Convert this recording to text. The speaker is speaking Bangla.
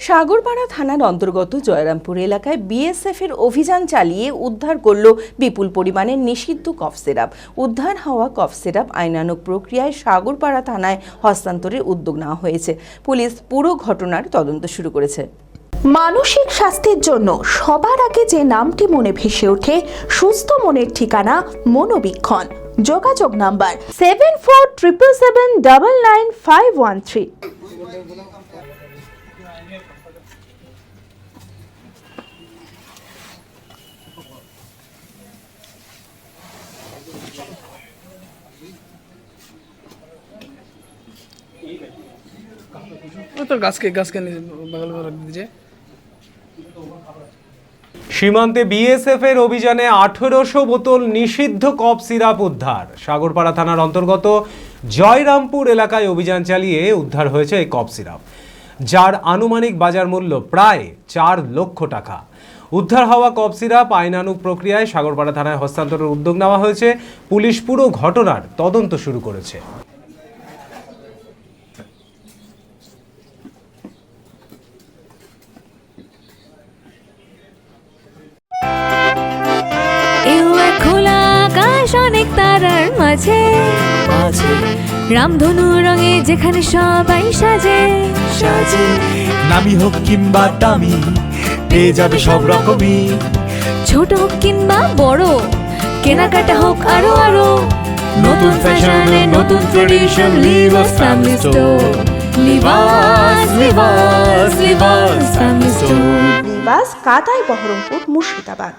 সাগরপাড়া থানার অন্তর্গত জয়রামপুর এলাকায় বিএসএফ এর অভিযান চালিয়ে উদ্ধার করল বিপুল পরিমাণের নিষিদ্ধ কফ সিরাপ। উদ্ধার হওয়া কফ সিরাপ আইনানুগ প্রক্রিয়ায় সাগরপাড়া থানায় হস্তান্তরের উদ্যোগ নেওয়া হয়েছে। পুলিশ পুরো ঘটনার তদন্ত শুরু করেছে। মানসিক স্বাস্থ্যের জন্য সবার আগে যে নামটি মনে ভেসে ওঠে, সুস্থ মনের ঠিকানা মনোবীক্ষণ। যোগাযোগ নাম্বার 7477799513। तो घास के बगल में रख दीजिए। সীমান্তে বিএসএফ এর অভিযানে 1800 বোতল নিষিদ্ধ কফ সিরাপ উদ্ধার। সাগরপাড়া থানার অন্তর্গত জয়রামপুর এলাকায় অভিযান চালিয়ে উদ্ধার হয়েছে এই কফ সিরাপ, যার আনুমানিক বাজার মূল্য প্রায় 4 লক্ষ টাকা। উদ্ধার হওয়া কফ সিরাপ আইনানুগ প্রক্রিয়ায় সাগরপাড়া থানায় হস্তান্তরের উদ্যোগ নেওয়া হয়েছে। পুলিশ পুরো ঘটনার তদন্ত শুরু করেছে। অনেক তারার মাঝে রামধনু রঙে যেখানে সবাই সাজে সাজে, নামি হোক কিংবা দামি পেয়ে যাবে সব রকমই, ছোট হোক কিংবা বড় কেনাকাটা হোক আরো আরো, নতুন ফ্যাশনে নতুন tradition, Livas family store. Livas Livas Livas family store. Livas কাতাই বহরমপুর মুর্শিদাবাদ।